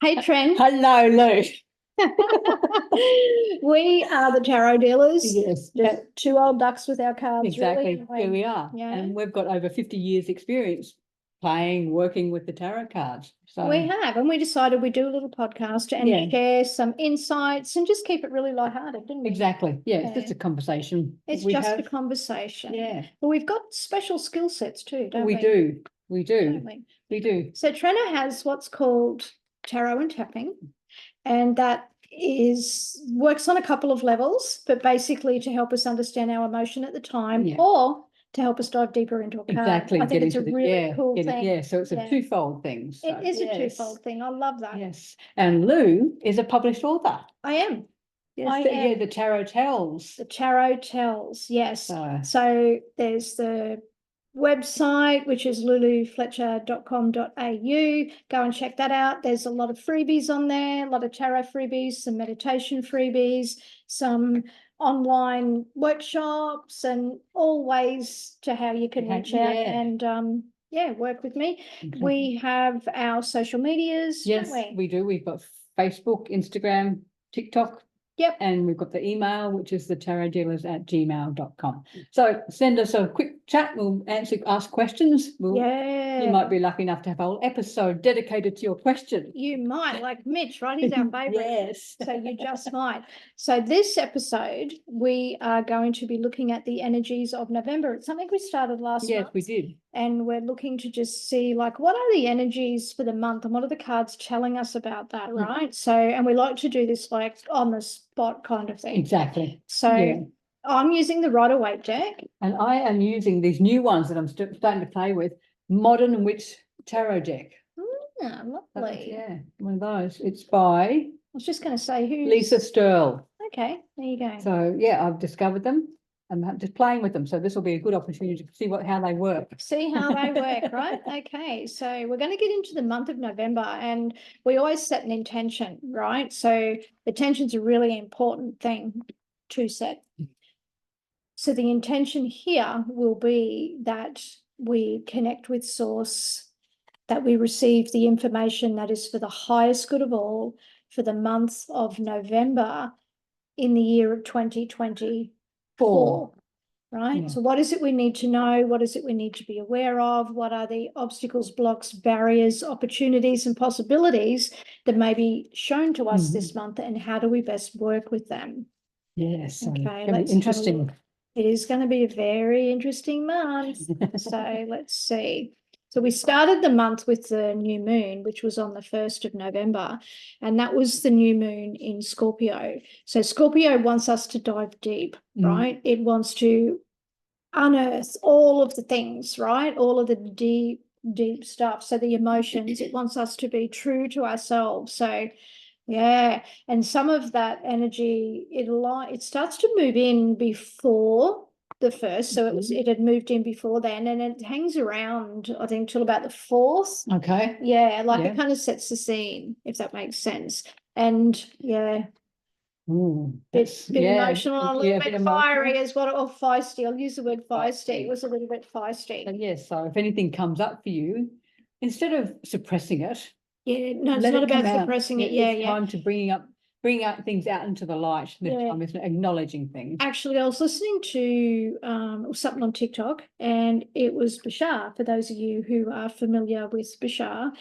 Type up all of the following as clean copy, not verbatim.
Hey, Tren. Hello, Lou. We are the tarot dealers. Yes, Just two old ducks with our cards, exactly. really. Here we are. Yeah. And we've got over 50 years experience working with the tarot cards. So We have, and we decided we'd do a little podcast and share some insights and just keep it really lighthearted, didn't we? exactly. Yeah, it's just a conversation. It's just a conversation. Yeah. But we've got special skill sets too, don't we? We do. We do. Don't we? We do. So Trenna has what's called tarot and tapping, and that works on a couple of levels, but basically to help us understand our emotion at the time, or to help us dive deeper into a card. Exactly. I think it's a really cool thing. Yeah, so it's a twofold thing. So, it is a twofold thing. I love that. Yes. And Lou is a published author. I am. Yes, yeah, the Tarot Tells. The Tarot Tells, yes. So there's the website, which is lulufletcher.com.au. Go and check that out. There's a lot of freebies on there, a lot of tarot freebies, some meditation freebies, some online workshops, and all ways to how you can reach out and work with me. Okay. We have our social medias. Yes, we do. We've got Facebook, Instagram, TikTok. Yep. And we've got the email, which is thetarotdealers@gmail.com. So send us a quick chat. We'll ask questions. You might be lucky enough to have a whole episode dedicated to your question. You might, like Mitch, right? He's our favourite. Yes. So you just might. So this episode, we are going to be looking at the energies of November. It's something we started last month. Yes, we did. And we're looking to just see, like, what are the energies for the month and what are the cards telling us about that, right? So, and we like to do this like on the spot kind of thing. Exactly. So I'm using the Rider-Waite deck. And I am using these new ones that I'm starting to play with, Modern Witch Tarot deck. Lovely. Yeah, one of those. It's by... I was just going to say who... Lisa Sterle. Okay, there you go. So, yeah, I've discovered them. I'm just playing with them. So this will be a good opportunity to see how they work. See how they work, right? Okay, so we're going to get into the month of November, and we always set an intention, right? So the intention's a really important thing to set. So the intention here will be that we connect with Source, that we receive the information that is for the highest good of all for the month of November in the year of 2024, right? Yeah. So what is it we need to know? What is it we need to be aware of? What are the obstacles, blocks, barriers, opportunities, and possibilities that may be shown to us this month, and how do we best work with them? Yes. Okay, let's interesting. It is going to be a very interesting month. So let's see. So we started the month with the new moon, which was on the 1st of November, and that was the new moon in Scorpio. So Scorpio wants us to dive deep, right? It wants to unearth all of the things, right? All of the deep stuff. So the emotions, it wants us to be true to ourselves. So yeah, and some of that energy, it starts to move in before the 1st, so it had moved in before then, and it hangs around, I think, till about the 4th. Okay. Yeah, like it kind of sets the scene, if that makes sense. And it's bit emotional, a little bit fiery as well, or feisty. I'll use the word feisty. It was a little bit feisty. Yes, so if anything comes up for you, instead of suppressing it, no, it's not about suppressing it. It's time to bring out things out into the light. Time is acknowledging things. Actually, I was listening to something on TikTok, and it was Bashar. For those of you who are familiar with Bashar,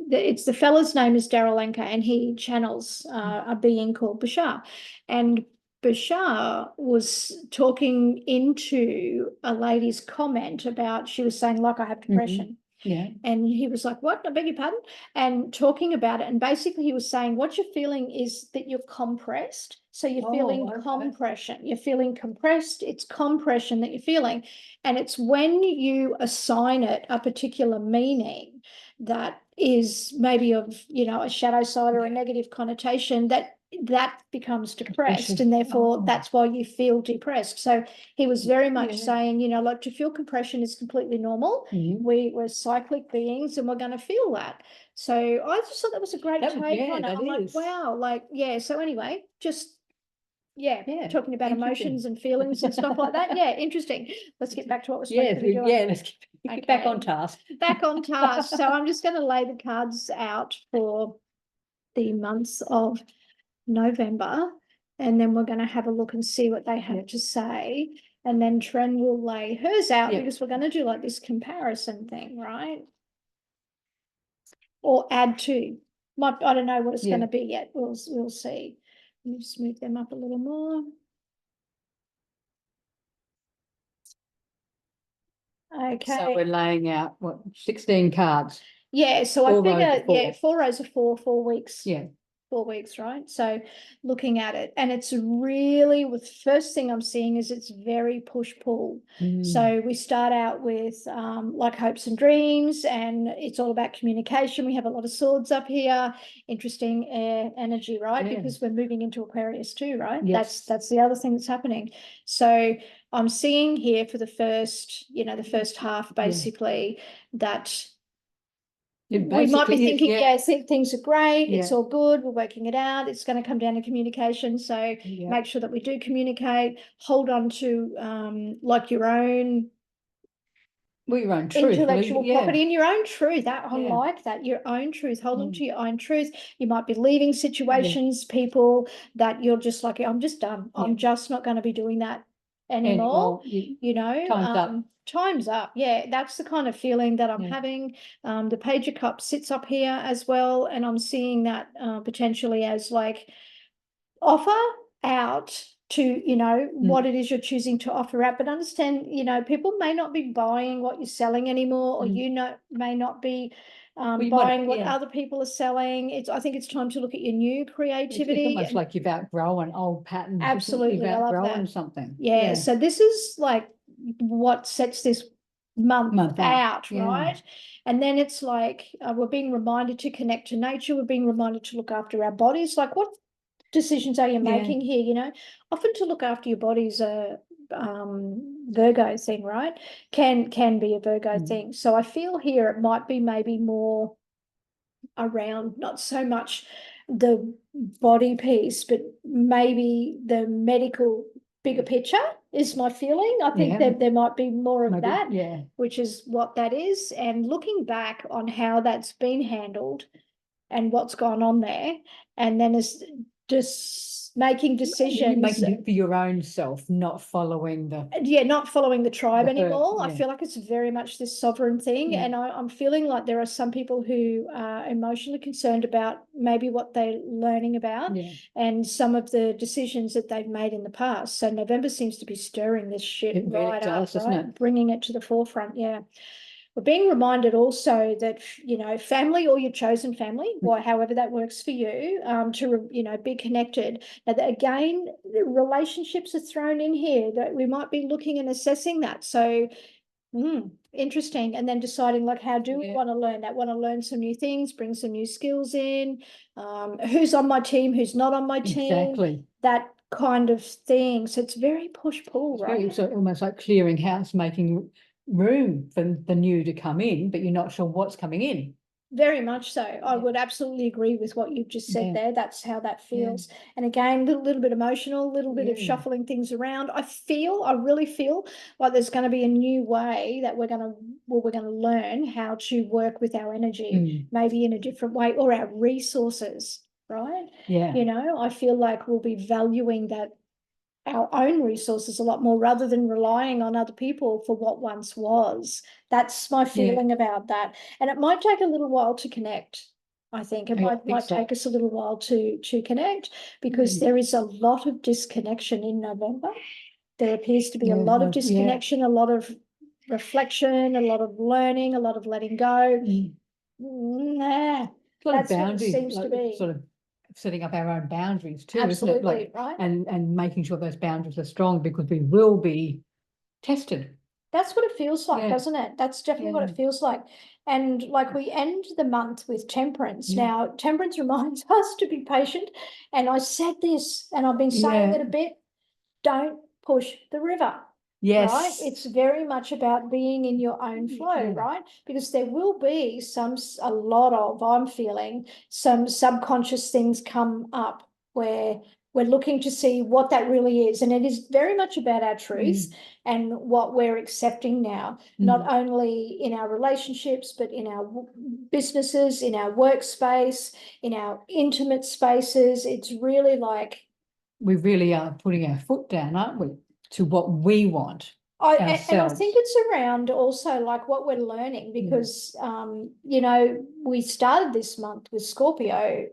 it's the fella's name is Daryl Anker, and he channels a being called Bashar. And Bashar was talking into a lady's comment about, she was saying, like, I have depression. Yeah. And he was like, what? I beg your pardon? And talking about it. And basically he was saying, what you're feeling is that you're compressed. So you're feeling compression. You're feeling compressed. It's compression that you're feeling. And it's when you assign it a particular meaning that is maybe of, a shadow side or a negative connotation, that becomes depressed, and therefore that's why you feel depressed. So he was very much saying, like, to feel compression is completely normal. We're cyclic beings, and we're going to feel that. So I just thought that was a great take on it. I'm like, wow, so anyway, just Yeah, Yeah, talking about interesting. emotions and feelings and stuff like that. Yeah, interesting. Let's get back to what we're supposed Yeah, to be doing. yeah, let's get back on Okay. task. Back on task. So I'm just going to lay the cards out for the months of November, and then we're going to have a look and see what they have Yep. to say. And then Tren will lay hers out Yep. because we're going to do like this comparison thing, right? Or add to. I don't know what it's going to be yet. We'll see. Let me smooth them up a little more. Okay. So we're laying out what 16 cards. Yeah, so I 4 rows figure, of 4. yeah, 4 rows of 4 weeks. Yeah. 4 weeks, right? So looking at it, and it's really, with first thing I'm seeing is it's very push-pull. So we start out with like hopes and dreams, and it's all about communication. We have a lot of swords up here, interesting air energy, right? Yeah. Because we're moving into Aquarius too, right? Yes. That's the other thing that's happening. So I'm seeing here for the first, the first half, basically, that we might be thinking, things are great, it's all good, we're working it out, it's going to come down to communication. So make sure that we do communicate, hold on to like your own truth, intellectual property and your own truth. I like that, your own truth. Hold on to your own truth. You might be leaving situations, people that you're just like, I'm just done. I'm just not going to be doing that anymore. Time's up. Yeah, that's the kind of feeling that I'm having. The Page of Cups sits up here as well, and I'm seeing that potentially as like offer out to what it is you're choosing to offer out, but understand people may not be buying what you're selling anymore, or may not be buying what other people are selling. I think it's time to look at your new creativity. It's almost like you've outgrown old patterns. Absolutely, you've outgrown I love that. something. Yeah, so this is like what sets this month out, right? And then it's like we're being reminded to connect to nature. We're being reminded to look after our bodies. Like, what decisions are you making here? Often to look after your body's a Virgo thing, right? Can be a Virgo thing. So I feel here it might be maybe more around not so much the body piece, but maybe the medical bigger picture is my feeling. I think that there might be more of that, which is what that is. And looking back on how that's been handled and what's gone on there, and then is just making decisions. Making it for your own self, not following not following the tribe anymore. I feel like it's very much this sovereign thing. And I'm feeling like there are some people who are emotionally concerned about maybe what they're learning about and some of the decisions that they've made in the past. So November seems to be stirring this shit right up, right? Bringing it to the forefront, We're being reminded also that, family or your chosen family, or however that works for you, to, be connected. Now, again, the relationships are thrown in here, that we might be looking and assessing that. So, interesting. And then deciding, like, how do we want to learn that? Want to learn some new things, bring some new skills in, who's on my team, who's not on my team. Exactly. That kind of thing. So it's very push-pull, right? So almost like clearing house, making room for the new to come in, but you're not sure what's coming in. Very much so. I would absolutely agree with what you've just said there. That's how that feels. And again, a little bit emotional, a little bit of shuffling things around. I really feel like there's going to be a new way that we're going to learn how to work with our energy, maybe in a different way, or our resources, right? I feel like we'll be valuing that, our own resources, a lot more, rather than relying on other people for what once was. That's my feeling about that. And it might take a little while to connect. I think it might take us a little while to connect, because there is a lot of disconnection in November. There appears to be a lot of disconnection, a lot of reflection, a lot of learning, a lot of letting go. That's what it seems to be. Sort of setting up our own boundaries too, absolutely, isn't it? Right. And making sure those boundaries are strong, because we will be tested. That's what it feels like, doesn't it? That's definitely what it feels like. And like, we end the month with Temperance. Now, Temperance reminds us to be patient. And I said this, and I've been saying it a bit, don't push the river. Yes. Right? It's very much about being in your own flow, right? Because there will be I'm feeling some subconscious things come up where we're looking to see what that really is. And it is very much about our truths and what we're accepting now, not only in our relationships, but in our businesses, in our workspace, in our intimate spaces. It's really like, we really are putting our foot down, aren't we, to what we want. and I think it's around also like what we're learning, because you know, we started this month with Scorpio,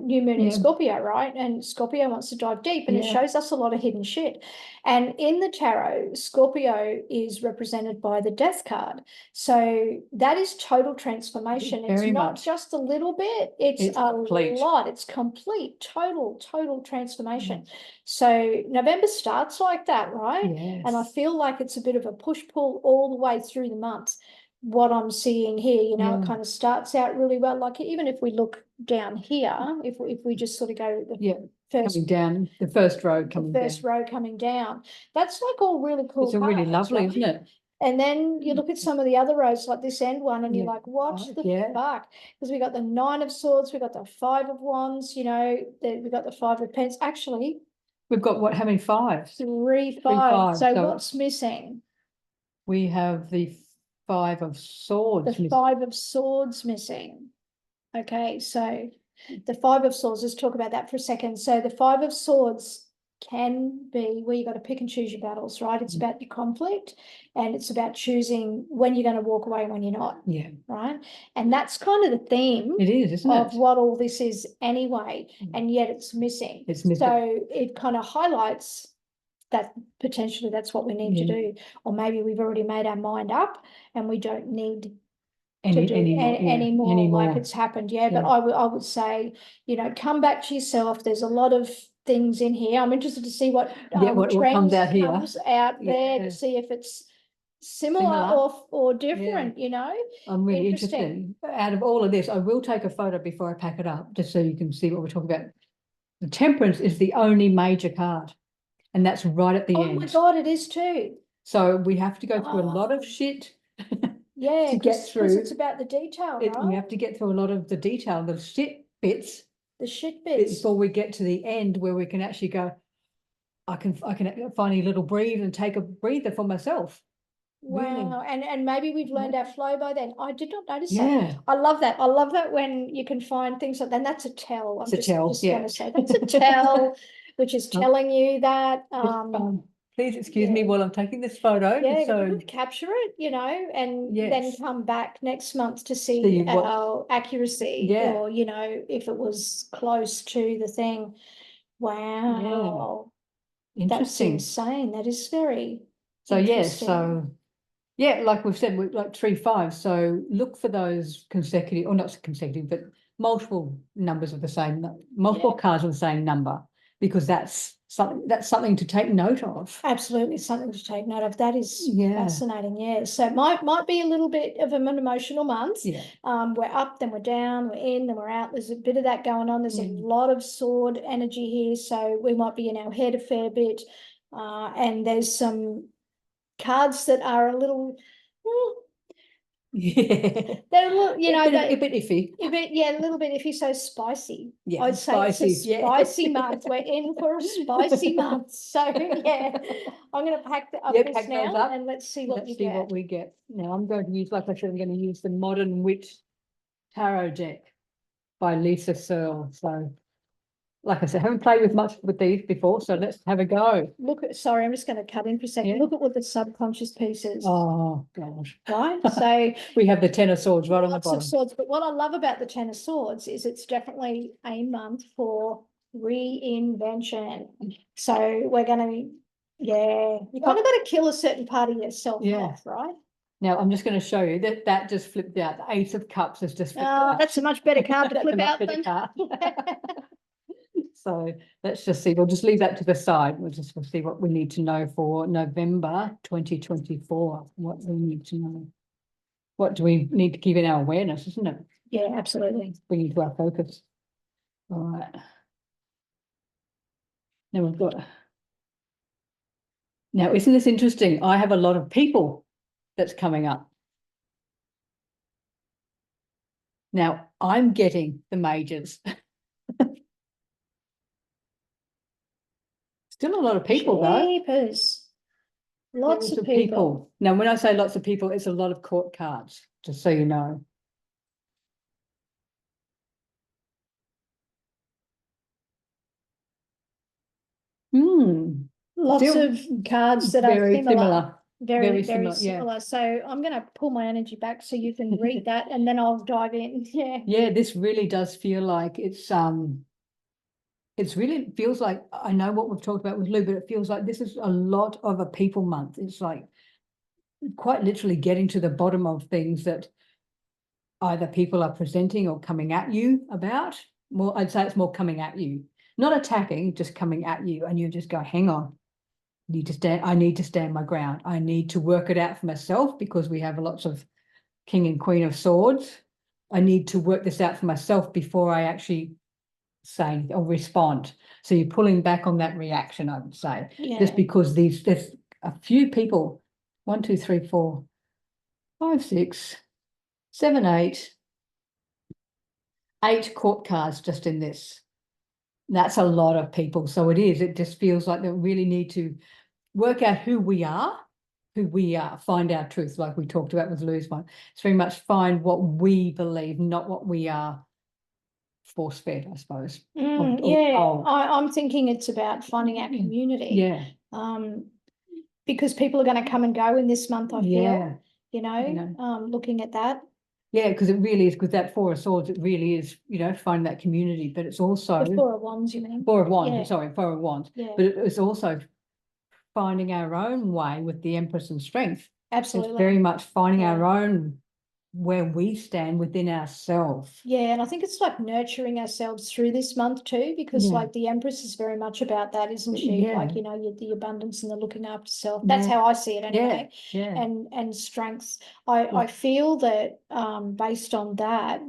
new moon in Scorpio, right? And Scorpio wants to dive deep, and it shows us a lot of hidden shit. And in the tarot, Scorpio is represented by the Death card. So that is total transformation. It's not just a little bit, it's a lot. It's complete, total transformation. So November starts like that, right? And I feel like it's a bit of a push-pull all the way through the months. What I'm seeing here, you know, it kind of starts out really well. Like even if we look down here, if we just sort of go the first coming down, the first row coming down. First row coming down. That's like all really cool. It's really lovely, isn't it? And then you look at some of the other rows, like this end one, and you're like, what the fuck? Because we got the 9 of Swords, we got the 5 of Wands, you know, we got the 5 of Pence. Actually, we've got what? How many fives? 3 5. So what's missing? We have the 5 of Swords. The 5 of Swords missing. Okay, so the 5 of Swords, let's talk about that for a second. So the 5 of Swords can be where you got to pick and choose your battles, right? It's about your conflict, and it's about choosing when you're going to walk away and when you're not. Yeah. Right. And that's kind of the theme. It is, isn't it? Of what all this is anyway, and yet it's missing. It's missing. So it kind of highlights that potentially that's what we need to do. Or maybe we've already made our mind up and we don't need anymore, like it's happened. But I would say, you know, come back to yourself. There's a lot of things in here. I'm interested to see what what comes out here, there to see if it's similar. Or different. You know, I'm really interested. Out of all of this, I will take a photo before I pack it up, just so you can see what we're talking about. The Temperance is the only major card, and that's right at the end. Oh my God, it is too. So we have to go through a lot of shit. To get through. It's about the detail, right? We have to get through a lot of the detail, the shit bits. The shit bits. Before we get to the end where we can actually go, I can finally little breathe and take a breather for myself. Wow. Really. And maybe we've learned our flow by then. I did not notice that. I love that. I love that when you can find things like that. And that's a tell. It's a tell. Just want to say that's a tell, which is telling you that please excuse me while I'm taking this photo. So capture it, you know, and then come back next month to see our accuracy, or, you know, if it was close to the thing. Wow. That's insane. That is very interesting. Like we've said, we're like 3 5. So look for those consecutive, or not consecutive, but multiple numbers of the same, multiple cards of the same number, because that's something to take note of. Absolutely, something to take note of. That is fascinating. So it might be a little bit of an emotional month. We're up, then we're down, we're in, then we're out. There's a bit of that going on. There's a lot of sword energy here, so we might be in our head a fair bit. And there's some cards that are a little they're a little, you know, a bit iffy. A little bit iffy. So spicy. I'd say it's a spicy month. We're in for a spicy month. So I'm going to pack up this now and let's see what we get. Now I'm going to use, like I said, I'm going to use the Modern Witch Tarot deck by Lisa Searle. So, like I said, I haven't played with much with these before, so let's have a go. Sorry, I'm just going to cut in for a second. Look at what the subconscious piece is. Oh, gosh. Right? So we have the Ten of Swords right on the bottom. Lots of swords, but what I love about the Ten of Swords is it's definitely a month for reinvention. So we're going to be, you kind of got to kill a certain part of yourself off, right? Now, I'm just going to show you that just flipped out. The Ace of Cups has just flipped out. That's a much better card to flip out than. So let's just see. We'll just leave that to the side. We'll see what we need to know for November 2024. What we need to know. What do we need to keep in our awareness, isn't it? Yeah, absolutely. Bring it to our focus. All right. Now we've got. Now, isn't this interesting? I have a lot of people that's coming up. Now, I'm getting the majors. Still a lot of people though. Jeepers. Lots Lots of people. Now, when I say lots of people, it's a lot of court cards, just so you know. Lots Still of cards that are very similar. Very, Very very similar, yeah. similar. So I'm going to pull my energy back so you can read that, and then I'll dive in. Yeah. Yeah, this really does feel like it's really feels like, I know what we've talked about with Lou, but it feels like this is a lot of a people month. It's like quite literally getting to the bottom of things that either people are presenting or coming at you about. More, I'd say it's more coming at you, not attacking, just coming at you, and you just go, hang on. I need to stand my ground. I need to work it out for myself, because we have lots of King and Queen of Swords. I need to work this out for myself before I actually say or respond. So you're pulling back on that reaction, I would say. Yeah. Just because there's a few people, 1, 2, 3, 4, 5, 6, 7, 8 court cards just in this. That's a lot of people. So it just feels like they really need to work out who we are, find our truth, like we talked about with Lou's one. It's very much find what we believe, not what we are force-fed, I suppose. I'm thinking it's about finding our community. Yeah. Because people are going to come and go in this month, I feel, looking at that. Yeah, because it really is, because that 4 of Swords, it really is, finding that community, but it's also The 4 of Wands, you mean? 4 of Wands, sorry, 4 of Wands. Yeah. But it's also finding our own way with the Empress and Strength. Absolutely. It's very much finding our own, where we stand within ourselves. Yeah, and I think it's like nurturing ourselves through this month too, because like the Empress is very much about that, isn't she? Yeah. Like, the abundance and the looking after self. That's how I see it anyway. Yeah. And strengths. I feel that based on that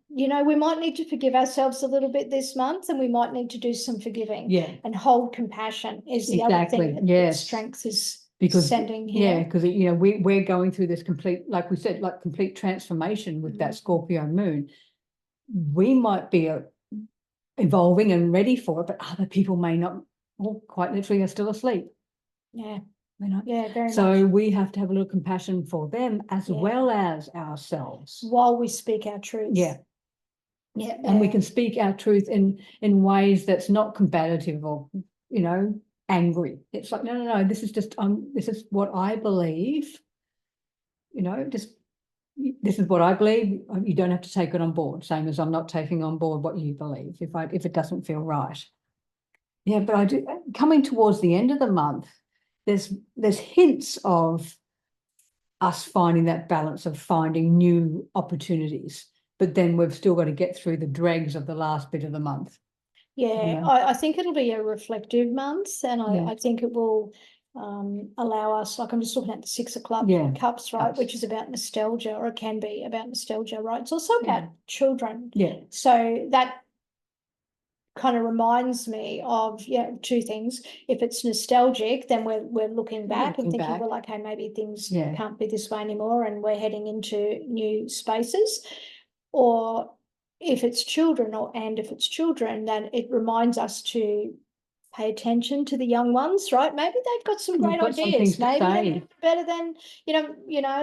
we might need to forgive ourselves a little bit this month, and we might need to do some forgiving. Yeah. And hold compassion is the other thing that strength is sending here. Because we're going through this complete, like we said, like complete transformation with that Scorpio moon. We might be evolving and ready for it, but other people may not, or quite literally are still asleep. Yeah. Yeah, very much. So we have to have a little compassion for them as well as ourselves. While we speak our truth. Yeah. And we can speak our truth in ways that's not combative or, angry. It's like, no, this is just, this is what I believe, this is what I believe. You don't have to take it on board, same as I'm not taking on board what you believe if it doesn't feel right. Yeah, but I do, coming towards the end of the month, there's hints of us finding that balance of finding new opportunities, but then we've still got to get through the dregs of the last bit of the month. Yeah, I think it'll be a reflective month, and I think it will allow us, like I'm just looking at the 6 of Cups, right, which is about nostalgia, or it can be about nostalgia, right? It's also about children. Yeah. So that kind of reminds me of 2 things. If it's nostalgic, then we're looking back and thinking, well, okay, maybe things can't be this way anymore, and we're heading into new spaces. Or if it's children, then it reminds us to pay attention to the young ones, right? Maybe they've got some great ideas. Maybe they're better than,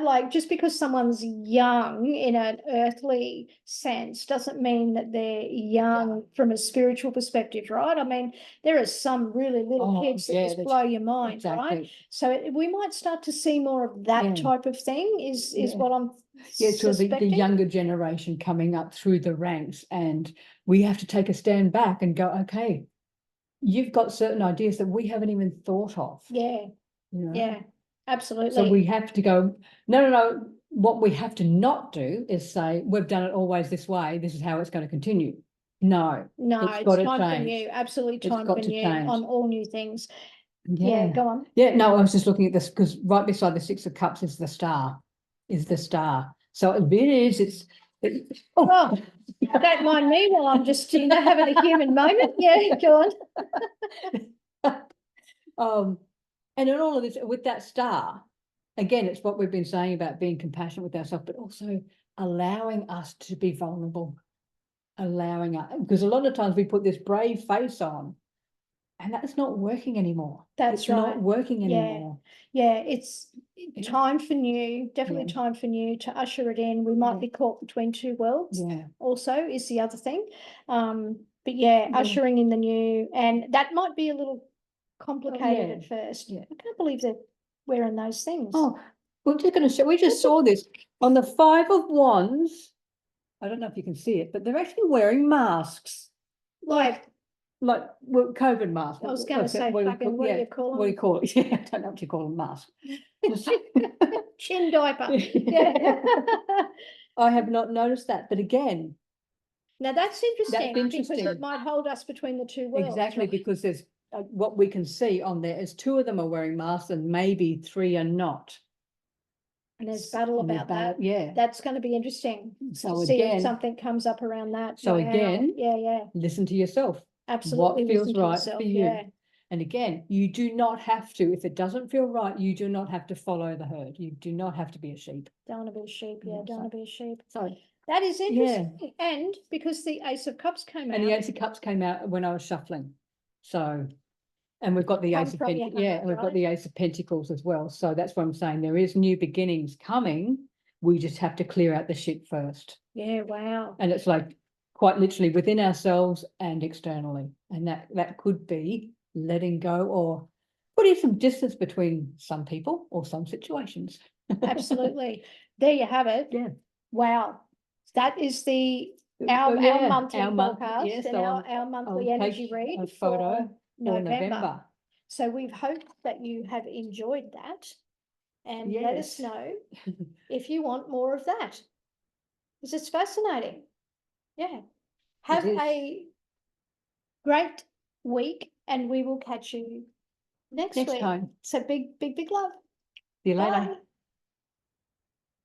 like just because someone's young in an earthly sense doesn't mean that they're young from a spiritual perspective, right? I mean, there are some really little kids that just blow your mind, right? So we might start to see more of that type of thing is what I'm so the younger generation coming up through the ranks, and we have to take a stand back and go, okay, you've got certain ideas that we haven't even thought of. Yeah, absolutely. So we have to go, no. What we have to not do is say, we've done it always this way, this is how it's going to continue. No, it's time for new, absolutely time for new on all new things. Yeah, go on. Yeah, no, I was just looking at this because right beside the 6 of Cups is the star. So it is, don't mind me while I'm just having a human moment. Yeah, go on. And in all of this, with that star, again, it's what we've been saying about being compassionate with ourselves, but also allowing us to be vulnerable, because a lot of times we put this brave face on, And that's not working anymore. That's It's not right. working Yeah. anymore. Yeah, it's Yeah. time for new, definitely Yeah. time for new to usher it in. We might Yeah. be caught between two worlds. Yeah. Also is the other thing. But yeah, Yeah. ushering in the new, and that might be a little complicated yeah. at first. Yeah. I can't believe they're wearing those things. Oh, we're just going to show, we just saw this on the 5 of Wands. I don't know if you can see it, but they're actually wearing masks. Like Well, COVID masks. I was going to say, fucking, what do you call them? What do you call it? Yeah, I don't know what you call them, masks. Chin diaper. Yeah. I have not noticed that, but again, Now that's interesting, because interesting. it might hold us between the two worlds. exactly, right? because there's what we can see on there is 2 of them are wearing masks and maybe 3 are not. And there's battle And there's about that. Yeah. That's going to be interesting So to see if again, something comes up around that. So Wow. again, yeah, listen to yourself. absolutely. What feels listen to right yourself, for you. Yeah. And again, you do not have to, if it doesn't feel right, you do not have to follow the herd. You do not have to be a sheep. Don't want to be a sheep. Yeah, Yeah, don't want to be a sheep. So, That is interesting. And because the Ace of Cups came out. and the Ace of Cups came out when I was shuffling. So, and we've got the Come Ace of from your Pentacles. Yeah, heart, and we've got right? the Ace of Pentacles as well. So that's what I'm saying. There is new beginnings coming. We just have to clear out the shit first. Yeah, wow. And it's like quite literally within ourselves and externally. And that could be letting go or putting some distance between some people or some situations. Absolutely. There you have it. Yeah. Wow. That is our monthly month, forecast yes, and our monthly I'll energy take read a photo for for November. So we've hoped that you have enjoyed that, and let us Yes. know if you want more of that, because it's fascinating. Yeah. Have is. a great week, and we will catch you next Next week. time. So big love. See you later. Bye.